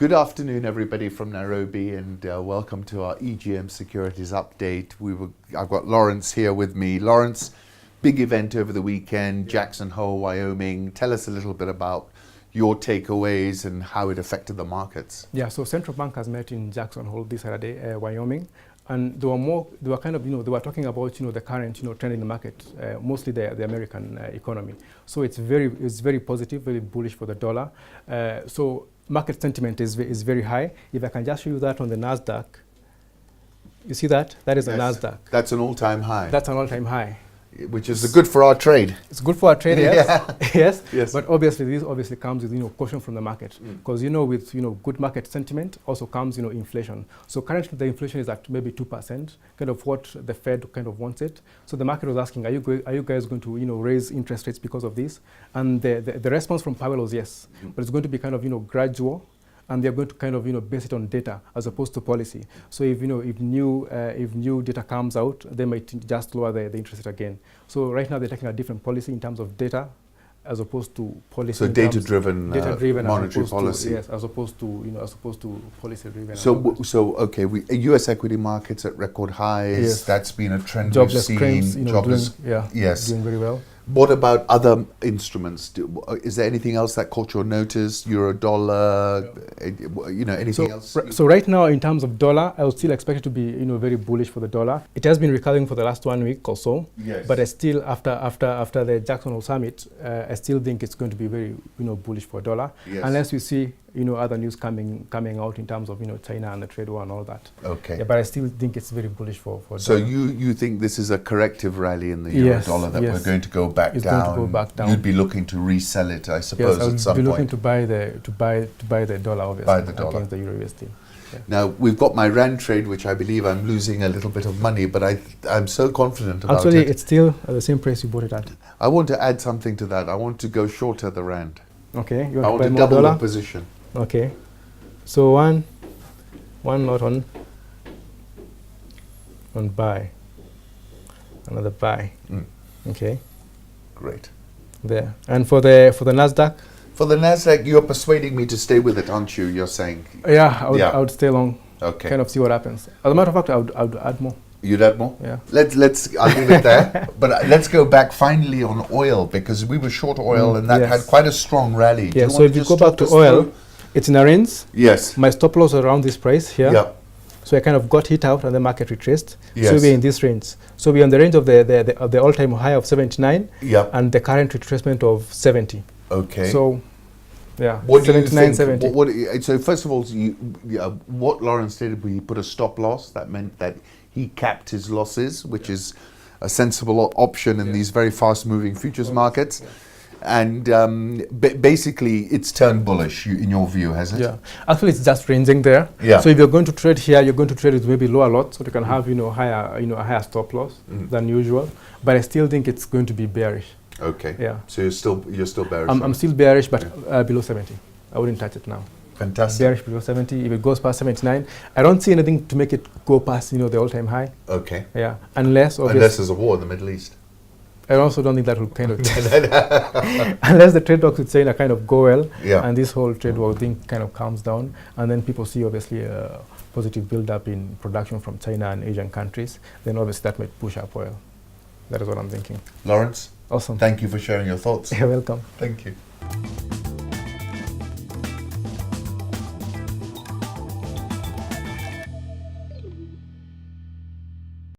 Good afternoon, everybody from Nairobi, and welcome to our EGM Securities update. I've got Lawrence here with me. Lawrence, big event over the weekend, Jackson Hole, Wyoming. Tell us a little bit about your takeaways and how it affected the markets. Yeah, so central bankers met in Jackson Hole this Saturday, Wyoming, and they were talking about the current trend in the market, mostly the American economy. So it's very positive, very bullish for the dollar. So market sentiment is very high. If I can just show you that on the Nasdaq, you see that? That is the Nasdaq. That's an all-time high. That's an all-time high. Which is good for our trade. It's good for our trade, yes. Yes. But obviously, this comes with caution from the market, because with good market sentiment also comes inflation. So currently the inflation is at maybe 2%, kind of what the Fed kind of wants it. So the market was asking, are you guys going to raise interest rates because of this? And the response from Powell was yes, but it's going to be kind of gradual. And they're going to kind of base it on data as opposed to policy. So if new data comes out, they might just lower the interest rate again. So right now they're taking a different policy in terms of data as opposed to policy. So data-driven monetary policy. Yes, as opposed to policy-driven. So okay, U.S. equity markets at record highs. Yes. That's been a trend Jobless we've seen. claims, doing very well. What about other instruments? Is there anything else that caught your notice? Euro, dollar, anything else? So right now, in terms of dollar, I would still expect it to be very bullish for the dollar. It has been recovering for the last 1 week or so. Yes. But I still, after the Jackson Hole summit, I still think it's going to be very bullish for dollar, unless we see other news coming out in terms of China and the trade war and all that. Okay. Yeah, but I still think it's very bullish for so dollar. you think this is a corrective rally in the euro dollar that we're going to go back it's down? Going to go back down. You'd be looking to resell it, I suppose, yes, at some point. I'd be looking to buy the dollar, obviously, buy the dollar against the euro USD. Yeah. Now we've got my rand trade, which I believe I'm losing a little bit of money, but I'm so confident about it. Actually, it's still at the same price you bought it at. I want to add something to that. I want to go shorter the rand. Okay, you I want want to buy to more double dollar? the position. Okay, so one lot on buy, another buy. Okay, great. There. And for the Nasdaq. For the Nasdaq, you're persuading me to stay with it, aren't you? You're saying. Yeah, I would stay long. Okay. Kind of see what happens. As a matter of fact, I would add more. You'd add more? Yeah. I'll leave it there. But let's go back finally on oil, because we were short oil and that had quite a strong rally. Yeah, so if you go back to oil, it's in a range. Yes. My stop loss is around this price here. Yeah. So I kind of got hit out and the market retraced. Yes. So we're in this range. So we're on the range of the all-time high of 79 and the current retracement of 70. Okay. So, yeah, what 79, do you think? 70. So first of all, what Lawrence stated, he put a stop loss. That meant that he capped his losses, which is a sensible option in these very fast-moving futures markets. And basically, it's turned bullish, in your view, has it? Yeah, actually, it's just ranging there. Yeah. So if you're going to trade here, you're going to trade with maybe lower lots, so you can have a higher stop loss than usual. But I still think it's going to be bearish. Okay. Yeah. So you're still bearish. I'm still bearish, but below 70. I wouldn't touch it now. Fantastic. Bearish below 70. If it goes past 79, I don't see anything to make it go past the all-time high. Okay. Yeah, unless there's a war in the Middle East. I also don't think that will kind of unless the trade talks with China kind of go well, and this whole trade war thing kind of calms down, and then people see obviously a positive build-up in production from China and Asian countries, then obviously that might push up oil. That is what I'm thinking. Lawrence? Awesome. Thank you for sharing your thoughts. You're welcome. Thank you.